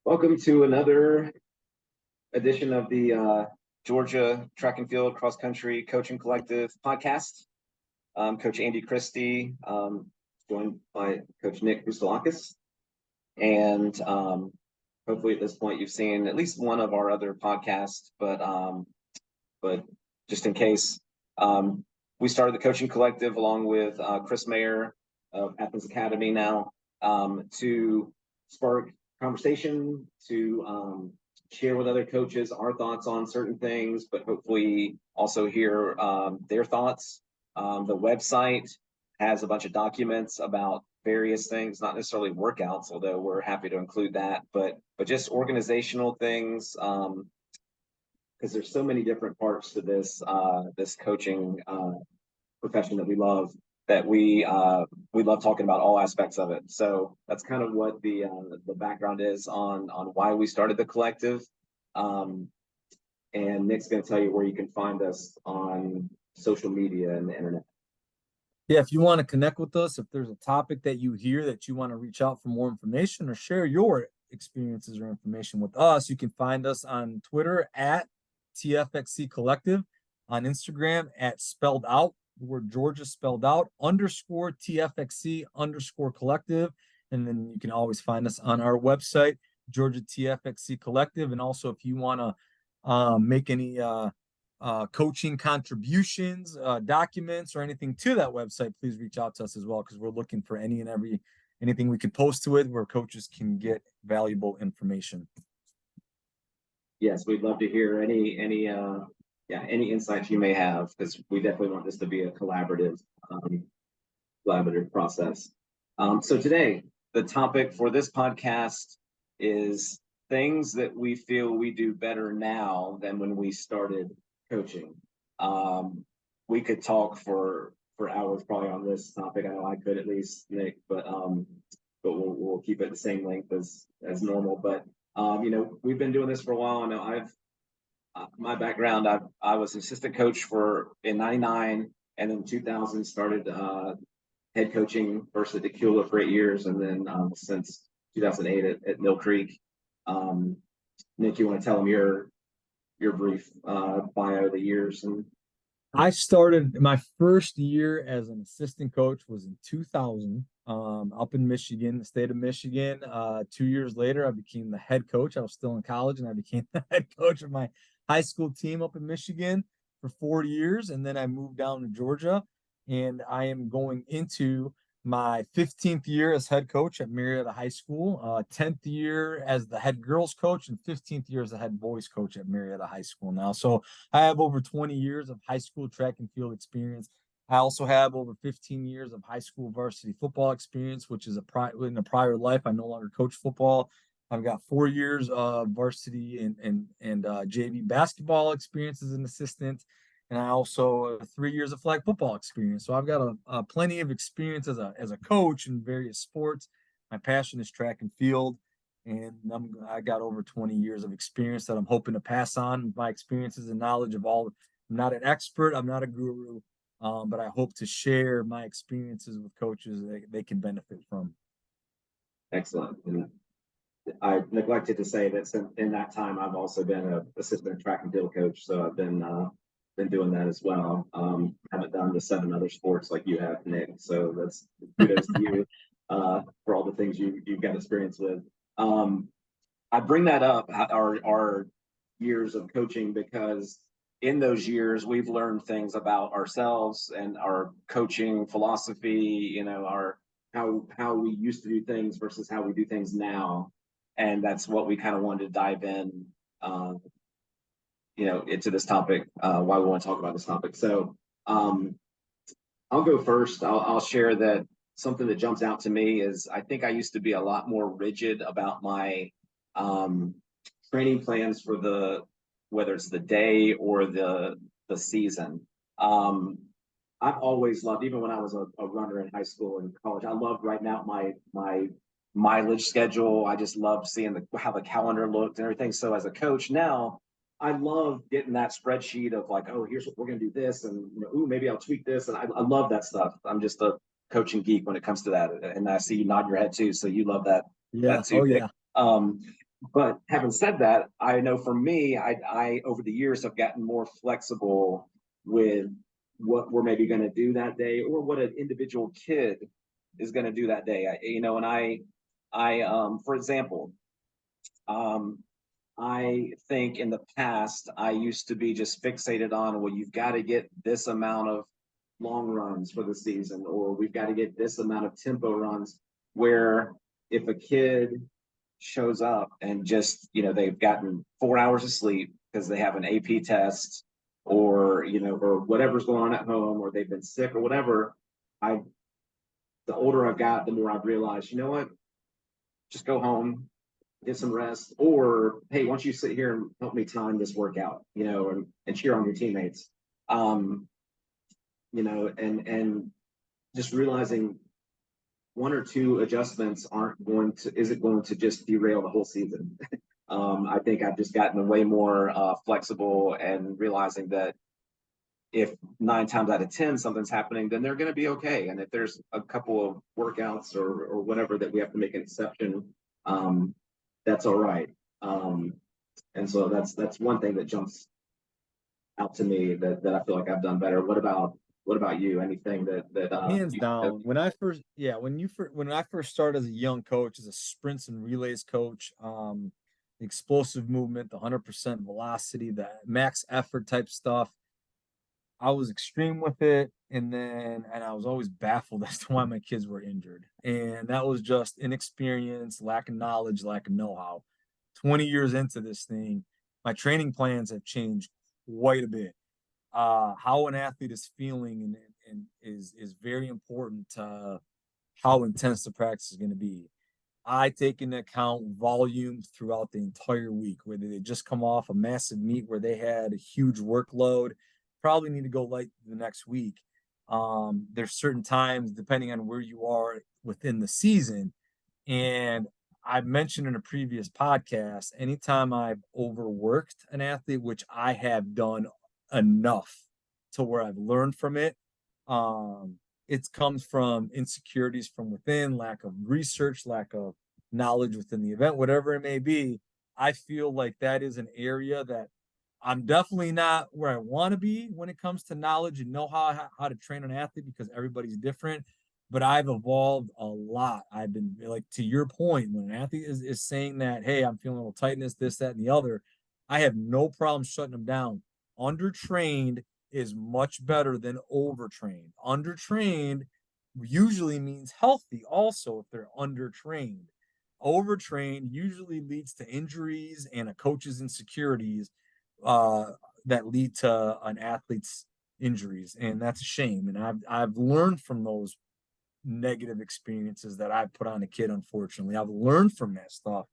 Welcome to another edition of the Georgia Track and Field Cross Country Coaching Collective podcast. I'm Coach Andy Christie, joined by Coach Nick Bustalakis. And hopefully at this point you've seen at least one of our other podcasts, but just in case, we started the Coaching Collective along with Chris Mayer of Athens Academy now to spark conversation, to share with other coaches our thoughts on certain things, but hopefully also hear their thoughts. The website has a bunch of documents about various things, not necessarily workouts, although we're happy to include that, but just organizational things, because there's so many different parts to this this coaching profession that we love. That we love talking about all aspects of it. So that's kind of what the background is on why we started the collective. And Nick's going to tell you where you can find us on social media and the internet. Yeah, if you want to connect with us, if there's a topic that you hear that you want to reach out for more information or share your experiences or information with us, you can find us on Twitter at TFXC Collective, on Instagram at spelled out, the word Georgia spelled out, _TFXC _collective. And then you can always find us on our website, Georgia TFXC Collective. And also if you want to make any coaching contributions, documents, or anything to that website, please reach out to us as well, because we're looking for anything we can post to it where coaches can get valuable information. Yes, we'd love to hear any insights you may have, because we definitely want this to be a collaborative process. So today, the topic for this podcast is things that we feel we do better now than when we started coaching. We could talk for hours probably on this topic. I know I could, at least, Nick, but we'll keep it the same length as normal. But we've been doing this for a while. I know my background, I was an assistant coach in '99, and then 2000 started head coaching first at Decula for 8 years, and then since 2008 at Mill Creek. Nick, you want to tell them your brief bio of the years? And I started my first year as an assistant coach was in 2000, up in Michigan, the state of Michigan. 2 years later, I became the head coach. I was still in college, and I became the head coach of my high school team up in Michigan for 4 years. And then I moved down to Georgia, and I am going into my 15th year as head coach at Marietta High School, 10th year as the head girls coach, and 15th year as the head boys coach at Marietta High School now. So I have over 20 years of high school track and field experience. I also have over 15 years of high school varsity football experience, which is in a prior life. I no longer coach football. I've got 4 years of varsity and JV basketball experience as an assistant. And I also 3 years of flag football experience. So I've got a plenty of experience as a coach in various sports. My passion is track and field, and I got over 20 years of experience that I'm hoping to pass on my experiences and knowledge of all. I'm not an expert. I'm not a guru, but I hope to share my experiences with coaches that they can benefit from. Excellent. And I neglected to say that in that time, I've also been an assistant track and field coach. So I've been doing that as well. Haven't done the 7 other sports like you have, Nick. So that's kudos to you for all the things you've got experience with. I bring that up, our years of coaching, because in those years we've learned things about ourselves and our coaching philosophy. How we used to do things versus how we do things now, and that's what we kind of wanted to dive in. Into this topic, why we want to talk about this topic. So I'll go first. I'll share that something that jumps out to me is I think I used to be a lot more rigid about my training plans for whether it's the day or the season. I've always loved, even when I was a runner in high school and college, I loved writing out my mileage schedule. I just loved seeing how the calendar looked and everything. So as a coach now, I love getting that spreadsheet of like, oh, here's what we're going to do this, and maybe I'll tweak this, and I love that stuff. I'm just a coaching geek when it comes to that, and I see you nod your head too, so you love that. Yeah. That too, Oh Nick. yeah. But having said that, I know for me, I over the years have gotten more flexible with what we're maybe going to do that day, or what an individual kid is going to do that day. And for example, um, I think in the past I used to be just fixated on, well, you've got to get this amount of long runs for the season, or we've got to get this amount of tempo runs. Where if a kid shows up and just, they've gotten 4 hours of sleep because they have an AP test, or, or whatever's going on at home, or they've been sick or whatever, I, the older I've got, the more I've realized, you know what, just go home, get some rest, or hey, why don't you sit here and help me time this workout, and cheer on your teammates. Um, and just realizing one or two adjustments isn't going to just derail the whole season. I think I've just gotten way more flexible, and realizing that if 9 times out of 10 something's happening, then they're going to be okay. And if there's a couple of workouts or whatever that we have to make an exception, that's all right. And so that's one thing that jumps out to me that I feel like I've done better. What about you? Anything that Hands you down. When I first started as a young coach, as a sprints and relays coach, the explosive movement, the 100% velocity, the max effort type stuff, I was extreme with it. And I was always baffled as to why my kids were injured. And that was just inexperience, lack of knowledge, lack of know-how. 20 years into this thing, my training plans have changed quite a bit. How an athlete is feeling and is very important to how intense the practice is going to be. I take into account volume throughout the entire week, whether they just come off a massive meet where they had a huge workload, probably need to go light the next week. There's certain times, depending on where you are within the season, and I've mentioned in a previous podcast, anytime I've overworked an athlete, which I have done enough to where I've learned from it, um, it comes from insecurities from within, lack of research, lack of knowledge within the event, whatever it may be. I feel like that is an area that I'm definitely not where I want to be when it comes to knowledge and know how to train an athlete, because everybody's different. But I've evolved a lot. I've been like, to your point, when an athlete is saying that, hey, I'm feeling a little tightness, this, that, and the other, I have no problem shutting them down. Undertrained is much better than overtrained. Undertrained usually means healthy also if they're undertrained. Overtrained usually leads to injuries and a coach's insecurities, uh, that lead to an athlete's injuries, and that's a shame. And I've learned from those negative experiences that I put on a kid. Unfortunately, I've learned from that stuff,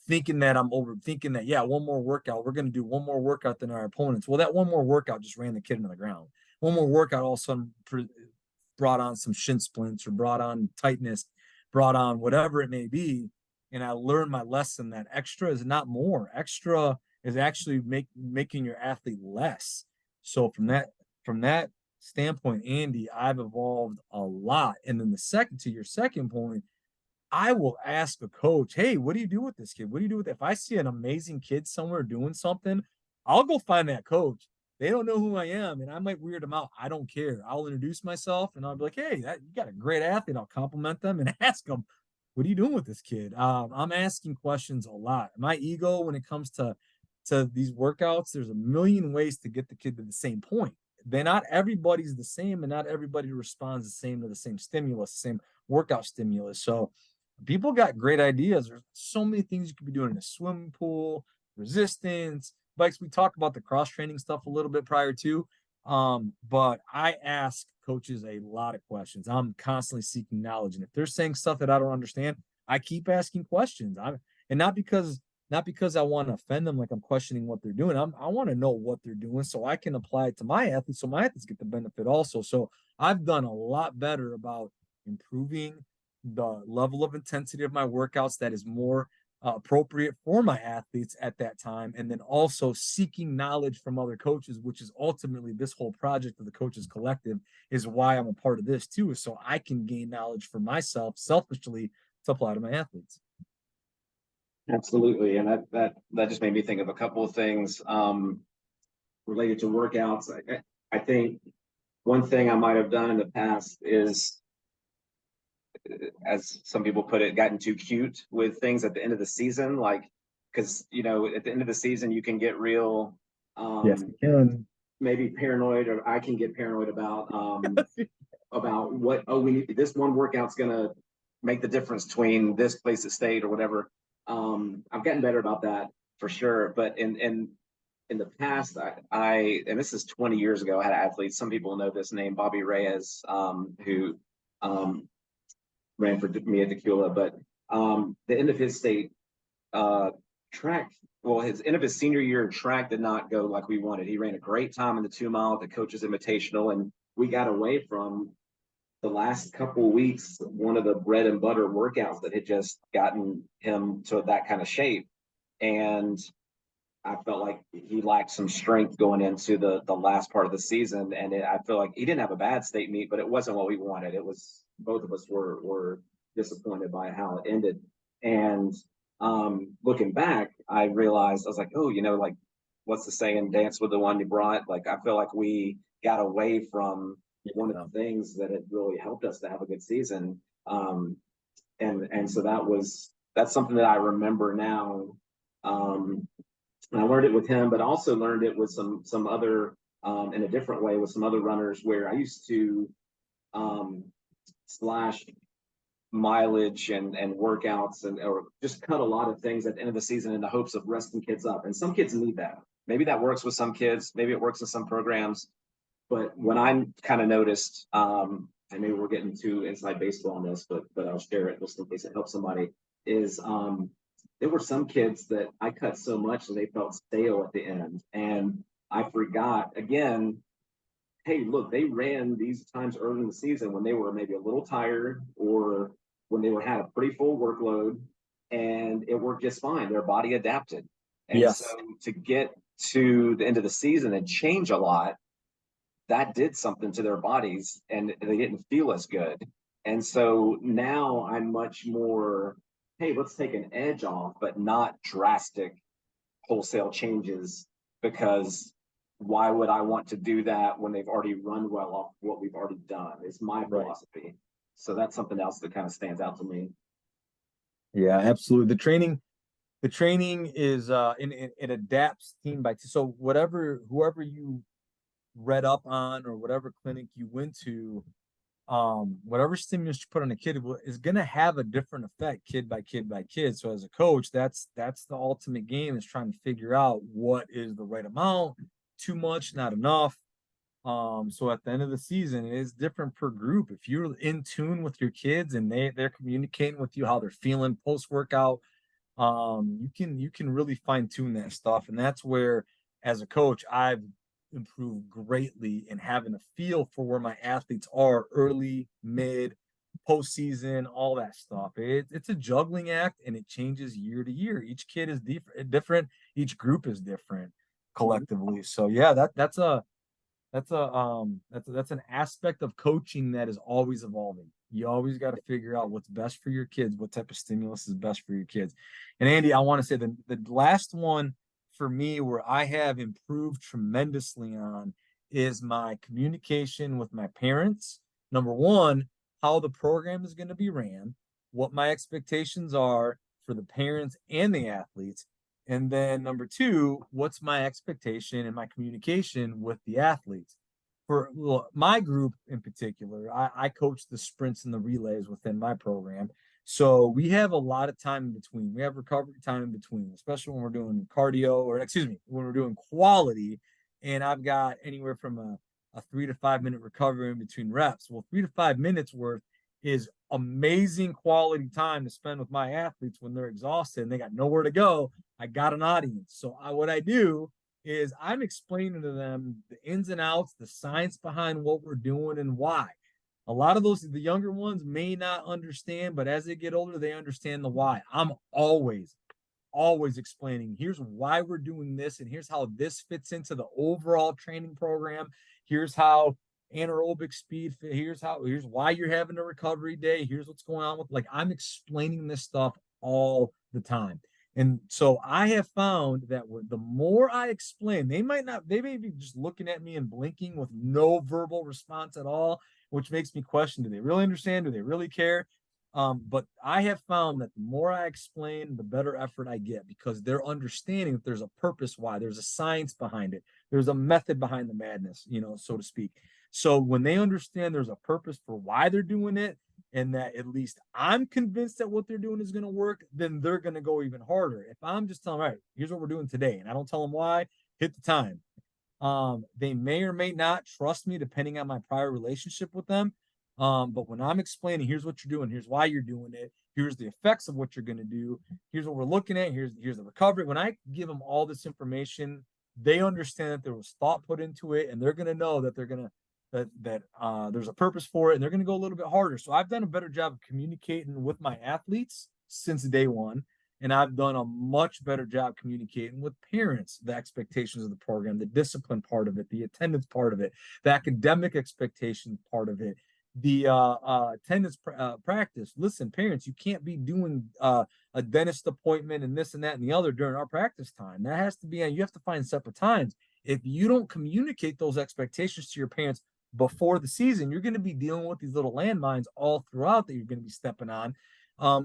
thinking that thinking that, yeah, one more workout, we're going to do one more workout than our opponents. Well, that one more workout just ran the kid into the ground. One more workout all of a sudden brought on some shin splints, or brought on tightness, brought on whatever it may be. And I learned my lesson that extra is not more. Extra is actually making your athlete less. So from that standpoint, Andy, I've evolved a lot. And then to your second point, I will ask a coach, hey, what do you do with this kid? What do you do with it? If I see an amazing kid somewhere doing something, I'll go find that coach. They don't know who I am, and I might weird them out. I don't care. I'll introduce myself, and I'll be like, hey, you got a great athlete. I'll compliment them and ask them, what are you doing with this kid? I'm asking questions a lot. My ego, when it comes to these workouts, there's a million ways to get the kid to the same point. Then not everybody's the same, and not everybody responds the same to the same stimulus, the same workout stimulus. So people got great ideas. There's so many things you could be doing in a swimming pool, resistance, bikes. We talked about the cross training stuff a little bit prior to. But I ask coaches a lot of questions. I'm constantly seeking knowledge. And if they're saying stuff that I don't understand, I keep asking questions. And not because I want to offend them, like I'm questioning what they're doing. I want to know what they're doing so I can apply it to my athletes, so my athletes get the benefit also. So I've done a lot better about improving the level of intensity of my workouts that is more appropriate for my athletes at that time, and then also seeking knowledge from other coaches, which is ultimately this whole project of the Coaches Collective is why I'm a part of this too, is so I can gain knowledge for myself selfishly to apply to my athletes. Absolutely. And that just made me think of a couple of things related to workouts. I think one thing I might have done in the past is, as some people put it, gotten too cute with things at the end of the season. Like, because, at the end of the season, you can get real, Yes, um, you can. maybe paranoid, or I can get paranoid about what, oh, we need this one workout's gonna make the difference between this place at state or whatever. I've gotten better about that for sure. But in the past, I and this is 20 years ago, I had athletes. Some people know this name, Bobby Reyes, who um, ran for me at Tequila. But the end of his state uh, track, well, his end of his senior year track did not go like we wanted. He ran a great time in the 2 mile at the coaches invitational, and we got away from the last couple of weeks one of the bread and butter workouts that had just gotten him to that kind of shape. And I felt like he lacked some strength going into the last part of the season, and I feel like he didn't have a bad state meet, but it wasn't what we wanted. It was, both of us were disappointed by how it ended. And looking back, I realized, I was like, oh, like, what's the saying? Dance with the one you brought. Like, I feel like we got away from one of Yeah. the things that had really helped us to have a good season. And so that's something that I remember now. Um, and I learned it with him, but also learned it with some other, in a different way, with some other runners, where I used to um, slash mileage and workouts, and or just cut a lot of things at the end of the season in the hopes of resting kids up. And some kids need that. Maybe that works with some kids. Maybe it works in some programs. But when I kind of noticed, and maybe we're getting too inside baseball on this, but I'll share it just in case it helps somebody. Is there were some kids that I cut so much that they felt stale at the end, and I forgot again. Hey, look, they ran these times early in the season when they were maybe a little tired, or when they were had a pretty full workload, and it worked just fine. Their body adapted, and so Yes. to get to the end of the season and change a lot, that did something to their bodies, and they didn't feel as good. And so now I'm much more, hey, let's take an edge off, but not drastic wholesale changes, because why would I want to do that when they've already run well off what we've already done? It's my Right. philosophy. So that's something else that kind of stands out to me. Yeah, absolutely. The training is it adapts team by team. So whoever you read up on, or whatever clinic you went to, whatever stimulus you put on a kid is going to have a different effect kid by kid by kid. So as a coach, that's the ultimate game, is trying to figure out what is the right amount, too much, not enough. So at the end of the season, it is different per group. If you're in tune with your kids and they're communicating with you how they're feeling post workout, you can really fine tune that stuff. And that's where, as a coach, I've improved greatly in having a feel for where my athletes are early, mid, postseason, all that stuff. It's a juggling act, and it changes year to year. Each kid is different. Each group is different collectively. So yeah, that's an aspect of coaching that is always evolving. You always got to figure out what's best for your kids, what type of stimulus is best for your kids. And Andy, I want to say the last one for me where I have improved tremendously on is my communication with my parents. Number one, how the program is going to be ran, what my expectations are for the parents and the athletes. And then number two, what's my expectation and my communication with the athletes? For my group in particular, I coach the sprints and the relays within my program. So we have a lot of time in between. We have recovery time in between, especially when we're doing cardio, or excuse me, when we're doing quality. And I've got anywhere from a 3 to 5 minute recovery in between reps. Well, 3 to 5 minutes worth is amazing quality time to spend with my athletes when they're exhausted and they got nowhere to go. I got an audience. So what I do is I'm explaining to them the ins and outs, the science behind what we're doing and why. A lot of the younger ones may not understand, but as they get older, they understand the why. I'm always explaining, here's why we're doing this, and here's how this fits into the overall training program. Here's how anaerobic speed, here's why you're having a recovery day. Here's what's going on with, like, I'm explaining this stuff all the time. And so I have found that the more I explain, they may be just looking at me and blinking with no verbal response at all, which makes me question, do they really understand? Do they really care? But I have found that the more I explain, the better effort I get, because they're understanding that there's a purpose why, there's a science behind it, there's a method behind the madness, so to speak. So when they understand there's a purpose for why they're doing it, and that at least I'm convinced that what they're doing is going to work, then they're going to go even harder. If I'm just telling them, all right, here's what we're doing today, and I don't tell them why, hit the time. They may or may not trust me depending on my prior relationship with them. But when I'm explaining, here's what you're doing, here's why you're doing it, here's the effects of what you're going to do, here's what we're looking at, here's the recovery. When I give them all this information, they understand that there was thought put into it, and they're going to know that they're going to there's a purpose for it, and they're going to go a little bit harder. So I've done a better job of communicating with my athletes since day one, and I've done a much better job communicating with parents the expectations of the program, the discipline part of it, the attendance part of it, the academic expectation part of it, the attendance practice. Listen, parents, you can't be doing a dentist appointment and this and that and the other during our practice time. That has to be you have to find separate times. If you don't communicate those expectations to your parents before the season, you're going to be dealing with these little landmines all throughout that you're going to be stepping on.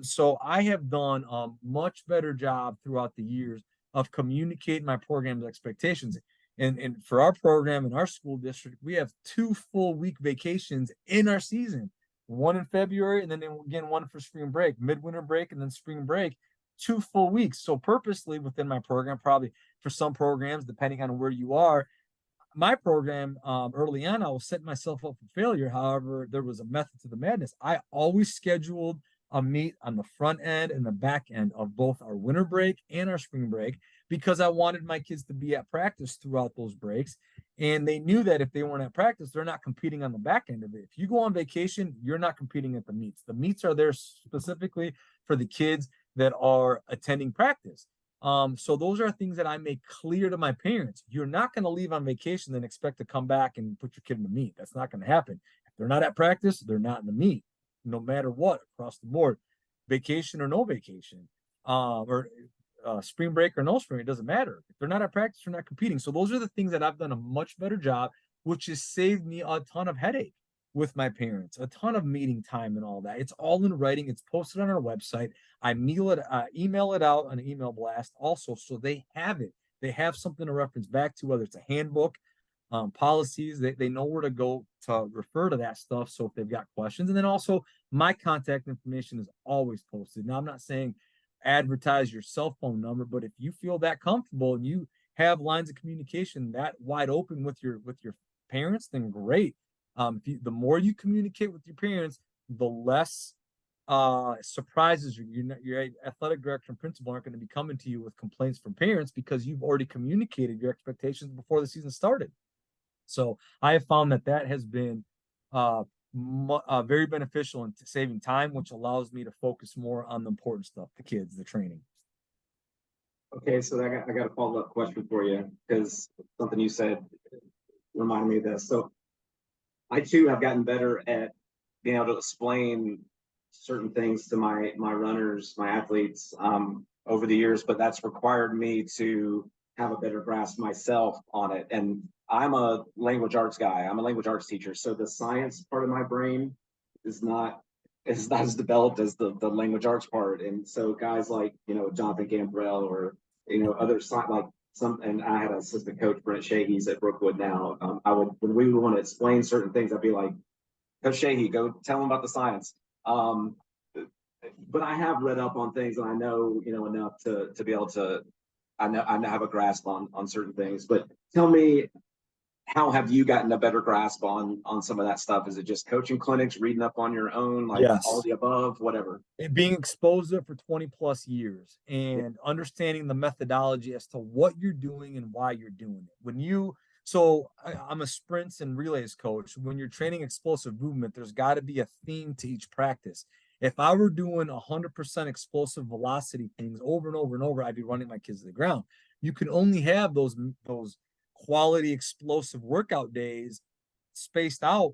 So I have done a much better job throughout the years of communicating my program's expectations. And for our program in our school district, we have 2 full week vacations in our season, one in February, and then again, one for spring break, midwinter break, and then spring break, 2 full weeks. So purposely within my program, probably for some programs, depending on where you are, my program, early on, I was setting myself up for failure. However, there was a method to the madness. I always scheduled a meet on the front end and the back end of both our winter break and our spring break, because I wanted my kids to be at practice throughout those breaks. And they knew that if they weren't at practice, they're not competing on the back end of it. If you go on vacation, you're not competing at the meets. The meets are there specifically for the kids that are attending practice. So those are things that I make clear to my parents. You're not going to leave on vacation and expect to come back and put your kid in the meet. That's not going to happen. If they're not at practice, they're not in the meet, no matter what, across the board, vacation or no vacation, or spring break or no spring, it doesn't matter. If they're not at practice, they're not competing. So those are the things that I've done a much better job, which has saved me a ton of headache with my parents, a ton of meeting time and all that. It's all in writing. It's posted on our website. I email it out on an email blast also, so they have it. They have something to reference back to, whether it's a handbook, policies. They know where to go to refer to that stuff. So if they've got questions, and then also my contact information is always posted. Now I'm not saying advertise your cell phone number, but if you feel that comfortable and you have lines of communication that wide open with your parents, then great. The more you communicate with your parents, the less surprises your athletic director and principal aren't going to be coming to you with complaints from parents, because you've already communicated your expectations before the season started. So I have found that has been very beneficial in saving time, which allows me to focus more on the important stuff, the kids, the training. Okay, so I got a follow-up question for you, because something you said reminded me of this. So I too have gotten better at being able to explain certain things to my runners, my athletes, over the years, but that's required me to have a better grasp myself on it. And I'm a language arts guy. I'm a language arts teacher, so the science part of my brain is not as developed as the language arts part. And so guys like Jonathan Gambrell, or other like some, and I had an assistant coach, Brent Shea, he's at Brookwood now. I would, when we would want to explain certain things, I'd be like, Coach Shea, go tell him about the science. But I have read up on things, and I know enough to be able to. I know have a grasp on certain things. But tell me, how have you gotten a better grasp on some of that stuff? Is it just coaching clinics, reading up on your own, like all Yes. the above, whatever? Being exposed to it for 20 plus years and understanding the methodology as to what you're doing and why you're doing it. I'm a sprints and relays coach. When you're training explosive movement, there's got to be a theme to each practice. If I were doing 100% explosive velocity things over and over and over, I'd be running my kids to the ground. You can only have those quality explosive workout days spaced out.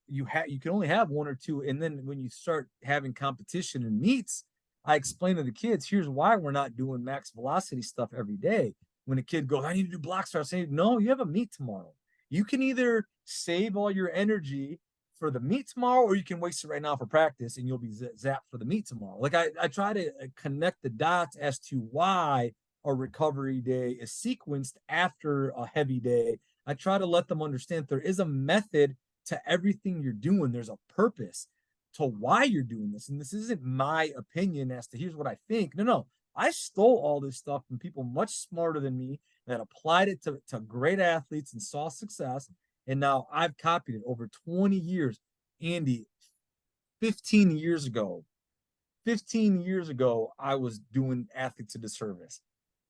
You can only have 1 or 2, and then when you start having competition and meets, I explain to the kids, here's why we're not doing max velocity stuff every day. When a kid goes, I need to do block start, I say, no, you have a meet tomorrow. You can either save all your energy for the meet tomorrow, or you can waste it right now for practice and you'll be zapped for the meet tomorrow. Like I try to connect the dots as to why a recovery day is sequenced after a heavy day. I try to let them understand there is a method to everything you're doing. There's a purpose to why you're doing this. And this isn't my opinion as to here's what I think. No. I stole all this stuff from people much smarter than me that applied it to great athletes and saw success. And now I've copied it over 20 years. Andy, 15 years ago, 15 years ago, I was doing athletes a disservice.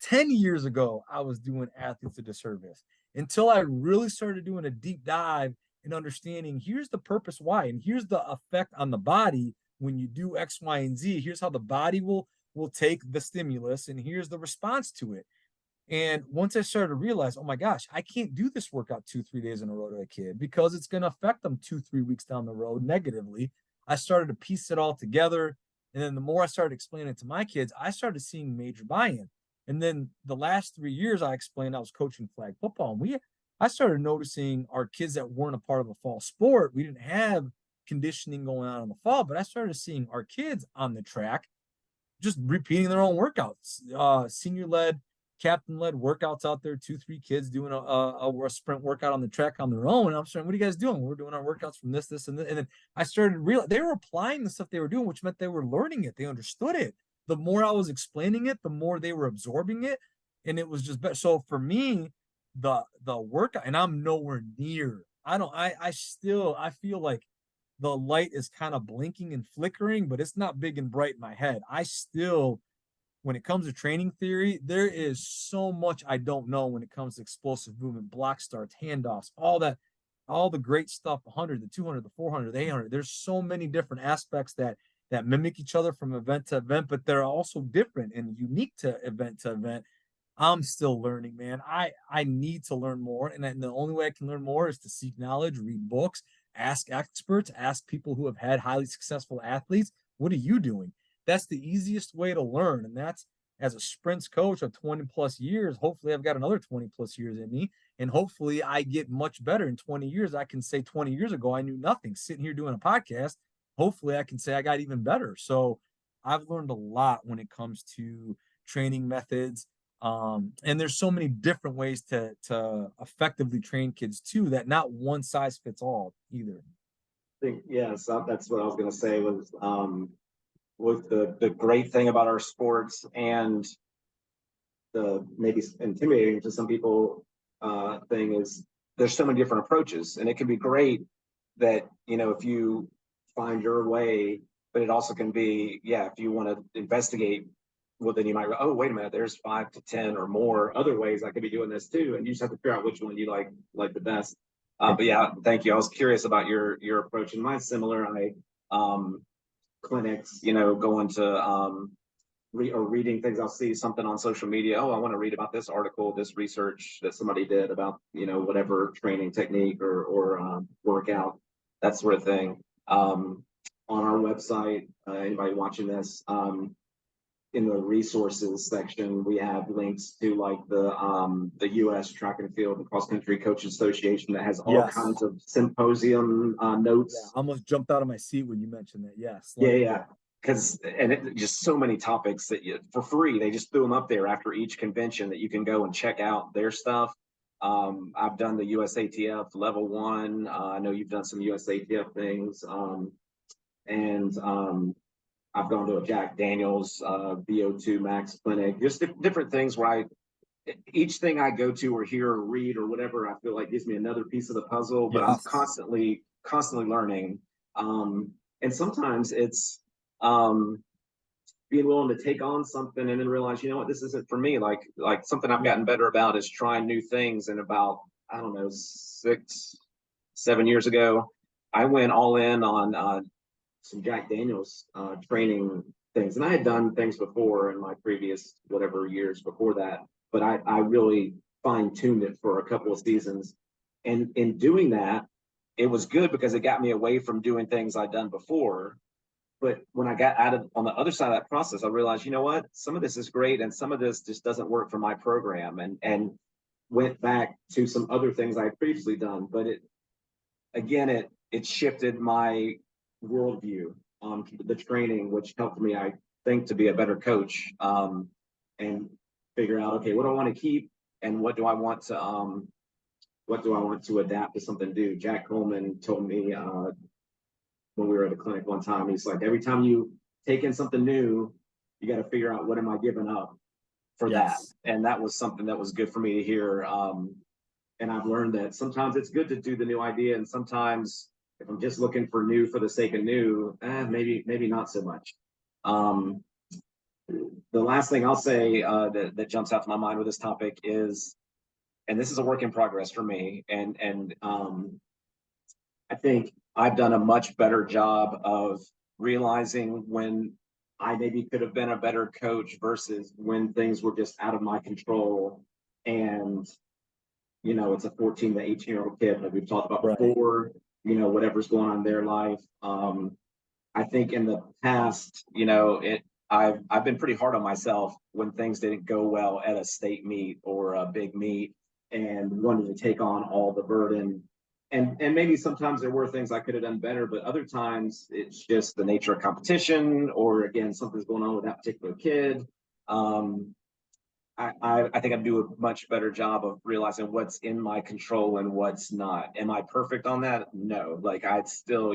10 years ago, I was doing athletes a disservice until I really started doing a deep dive and understanding here's the purpose why, and here's the effect on the body when you do X, Y, and Z. Here's how the body will take the stimulus, and here's the response to it. And once I started to realize, oh my gosh, I can't do this workout 2-3 days in a row to a kid because it's going to affect them 2-3 weeks down the road negatively. I started to piece it all together. And then the more I started explaining it to my kids, I started seeing major buy-in. And then the last 3 years I explained I was coaching flag football. And I started noticing our kids that weren't a part of a fall sport. We didn't have conditioning going on in the fall, but I started seeing our kids on the track just repeating their own workouts, senior-led, captain-led workouts out there, 2-3 kids doing a sprint workout on the track on their own. And I'm saying, what are you guys doing? We're doing our workouts from this, and this. And then I started realizing they were applying the stuff they were doing, which meant they were learning it. They understood it. The more I was explaining it, the more they were absorbing it. And it was just better. So for me, the workout, and I'm nowhere near, I feel like the light is kind of blinking and flickering, but it's not big and bright in my head. I still, when it comes to training theory, there is so much I don't know when it comes to explosive movement, block starts, handoffs, all that, all the great stuff, 100, the 200, the 400, the 800. There's so many different aspects that mimic each other from event to event, but they're also different and unique to event. I'm still learning, man. I need to learn more, and the only way I can learn more is to seek knowledge, read books, ask experts, ask people who have had highly successful athletes. What are you doing? That's the easiest way to learn, and that's as a sprints coach of 20 plus years. Hopefully, I've got another 20 plus years in me, and hopefully, I get much better in 20 years. I can say 20 years ago I knew nothing. Sitting here doing a podcast, hopefully, I can say I got even better. So, I've learned a lot when it comes to training methods, and there's so many different ways to effectively train kids too, that not one size fits all either. I think, yeah, so that's what I was going to say was the great thing about our sports, and the maybe intimidating to some people thing is there's so many different approaches, and it can be great that, if you find your way, but it also can be, yeah, if you want to investigate, well, then you might go, oh, wait a minute, there's 5 to 10 or more other ways I could be doing this too, and you just have to figure out which one you like the best. But yeah, thank you. I was curious about your approach, and mine's similar. Clinics, going to reading things. I'll see something on social media. Oh, I want to read about this article, this research that somebody did about, whatever training technique or workout, that sort of thing. On our website, anybody watching this, in the resources section, we have links to like the U.S. Track and Field and Cross Country Coaches Association that has all kinds of symposium notes. Yeah, I almost jumped out of my seat when you mentioned that. Yes. Yeah. Because just so many topics that for free, they just threw them up there after each convention that you can go and check out their stuff. I've done the USATF level 1. I know you've done some USATF things, and I've gone to a Jack Daniels VO2 Max clinic, just different things where each thing I go to or hear or read or whatever, I feel like gives me another piece of the puzzle, but I'm constantly learning. And sometimes it's being willing to take on something and then realize, what, this isn't for me. Like something I've gotten better about is trying new things. And about, I don't know, 6-7 years ago, I went all in on some Jack Daniels training things. And I had done things before in my previous whatever years before that, but I really fine-tuned it for a couple of seasons. And in doing that, it was good because it got me away from doing things I'd done before, but when I got out of on the other side of that process, I realized, you know what, some of this is great and some of this just doesn't work for my program, and went back to some other things I had previously done. But it shifted my worldview on the training, which helped me, I think, to be a better coach, and figure out, okay, what do I want to keep and what do I want to adapt to something new. Jack Coleman told me when we were at a clinic one time, he's like, every time you take in something new, you got to figure out, what am I giving up for that? Yes. And that was something that was good for me to hear. And I've learned that sometimes it's good to do the new idea, and sometimes if I'm just looking for new for the sake of new, maybe not so much. Um, the last thing I'll say that jumps out to my mind with this topic is, and this is a work in progress for me, and I think I've done a much better job of realizing when I maybe could have been a better coach versus when things were just out of my control. And, it's a 14 to 18-year-old kid, like we've talked about Right. before, whatever's going on in their life. I think in the past, I've been pretty hard on myself when things didn't go well at a state meet or a big meet, and wanted to take on all the burden. And maybe sometimes there were things I could have done better, but other times it's just the nature of competition, or again, something's going on with that particular kid. I think I do a much better job of realizing what's in my control and what's not. Am I perfect on that? No. Like, I still,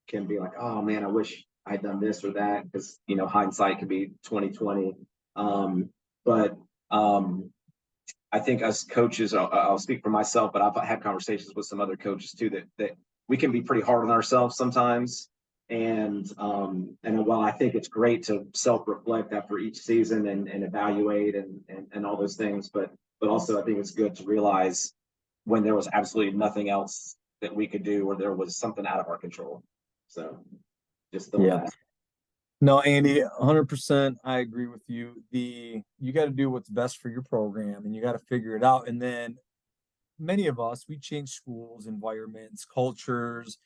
can be like, oh man, I wish I'd done this or that, because hindsight could be 2020. But I think as coaches, I'll speak for myself, but I've had conversations with some other coaches too, that we can be pretty hard on ourselves sometimes. And while I think it's great to self-reflect after each season and evaluate and all those things, but also I think it's good to realize when there was absolutely nothing else that we could do, or there was something out of our control. So just throwing Yeah. that. No, Andy, 100%. I agree with you. You got to do what's best for your program, and you got to figure it out. And then many of us, we change schools, environments, cultures,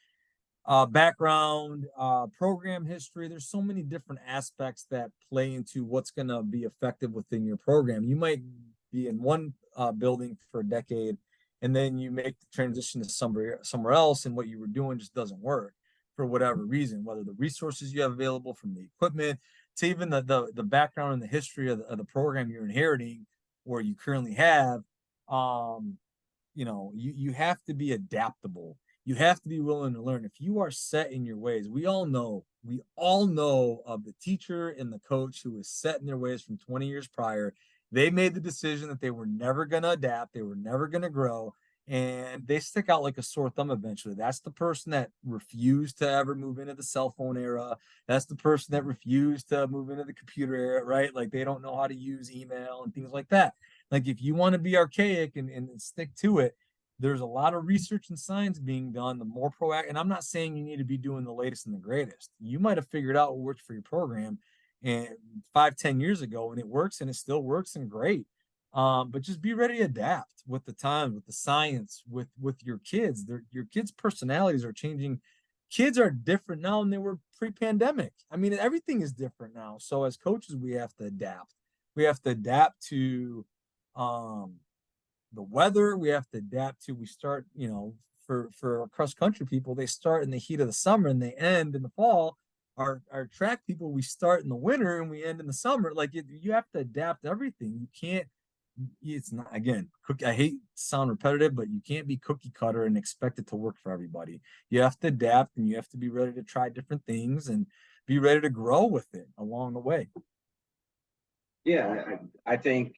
background, program history. There's so many different aspects that play into what's going to be effective within your program. You might be in one building for a decade, and then you make the transition to somewhere else, and what you were doing just doesn't work for whatever reason, whether the resources you have available, from the equipment to even the background and the history of the program you're inheriting or you currently have. um you have to be adaptable. You have to be willing to learn. If you are set in your ways, we all know of the teacher and the coach who was set in their ways from 20 years prior. They made the decision that they were never going to adapt, they were never going to grow, and they stick out like a sore thumb eventually. That's the person that refused to ever move into the cell phone era. That's the person that refused to move into the computer era, right? Like, they don't know how to use email and things like that. Like, if you want to be archaic and stick to it, there's a lot of research and science being done. The more proactive, and I'm not saying you need to be doing the latest and the greatest. You might have figured out what works for your program and 5, 10 years ago, and it works, and it still works, and great. But just be ready to adapt with the time, with the science, with your kids. Your kids' personalities are changing. Kids are different now than they were pre-pandemic. I mean, everything is different now. So as coaches, we have to adapt. We have to adapt to um the weather. We have to adapt to, we start, for cross country people, they start in the heat of the summer and they end in the fall. Our track people, we start in the winter and we end in the summer. Like, you have to adapt everything. You can't, it's not, again, I hate to sound repetitive, but you can't be cookie cutter and expect it to work for everybody. You have to adapt, and you have to be ready to try different things and be ready to grow with it along the way. Yeah, I think,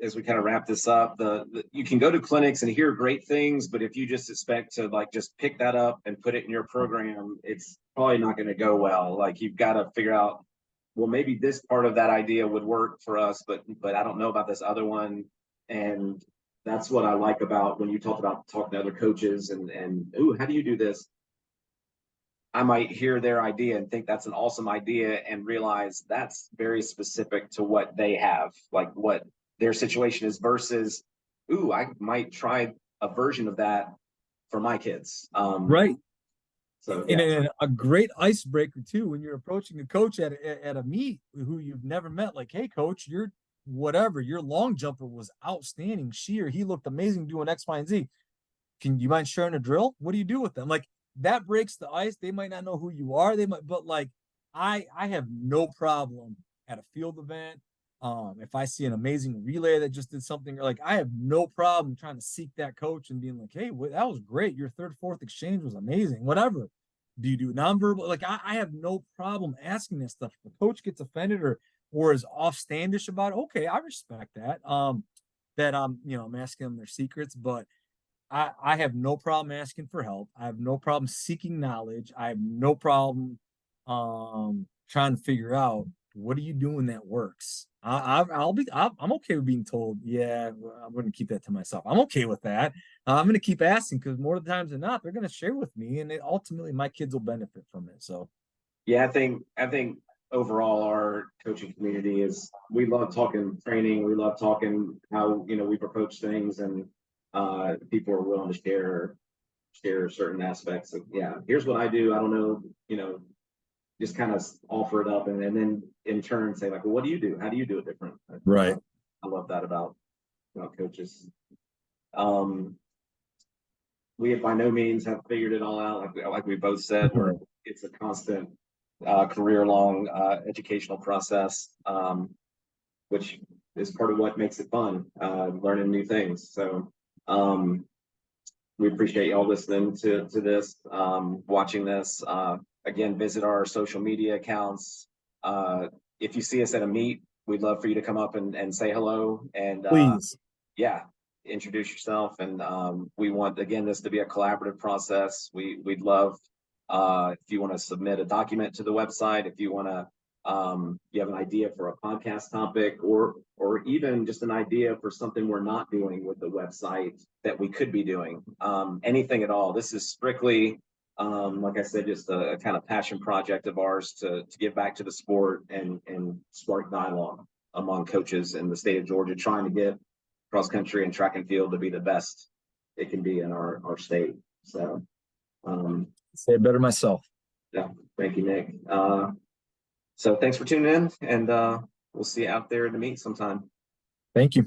as we kind of wrap this up, you can go to clinics and hear great things, but if you just expect to like just pick that up and put it in your program, it's probably not going to go well. Like, you've got to figure out, well, maybe this part of that idea would work for us, but I don't know about this other one. And that's what I like about when you talk about talking to other coaches and ooh, how do you do this? I might hear their idea and think that's an awesome idea, and realize that's very specific to what they have, like what their situation is, versus, ooh, I might try a version of that for my kids. Right. So And, yeah, and a great icebreaker too, when you're approaching a coach at a meet who you've never met, like, hey coach, your whatever, your long jumper was outstanding. She or he looked amazing doing X, Y, and Z. Can you mind sharing a drill? What do you do with them? Like that breaks the ice. They might not know who you are. They might, but like I have no problem at a field event. If I see an amazing relay that just did something, like I have no problem trying to seek that coach and being like, hey, that was great. Your third, fourth exchange was amazing. Whatever. Do you do nonverbal? Like I have no problem asking this stuff. If the coach gets offended or is offstandish about it, okay, I respect that. That I'm asking them their secrets, but I have no problem asking for help. I have no problem seeking knowledge. I have no problem trying to figure out what are you doing that works. I'm okay with being told, yeah, I'm going to keep that to myself. I'm okay with that. I'm going to keep asking because more of the times than not, they're going to share with me, and ultimately my kids will benefit from it. So yeah, I think overall our coaching community is, we love talking training. We love talking how, we've approached things, and people are willing to share certain aspects of, yeah, here's what I do. I don't know, just kind of offer it up, and then in turn say like, well, what do you do? How do you do it different? right. I love that about coaches. Um, we have by no means have figured it all out. Like we both said, it's a constant career-long educational process, which is part of what makes it fun, learning new things. So we appreciate y'all listening to this, watching this. Again, visit our social media accounts. If you see us at a meet, we'd love for you to come up and say hello, and Please. yeah, introduce yourself. And we want, again, this to be a collaborative process. We'd love if you want to submit a document to the website, if you want to you have an idea for a podcast topic, or even just an idea for something we're not doing with the website that we could be doing, anything at all. This is strictly like I said, just a kind of passion project of ours to give back to the sport and spark dialogue among coaches in the state of Georgia, trying to get cross country and track and field to be the best it can be in our state. So Say it better myself. yeah, thank you, Nick. So thanks for tuning in, and we'll see you out there to meet sometime. Thank you.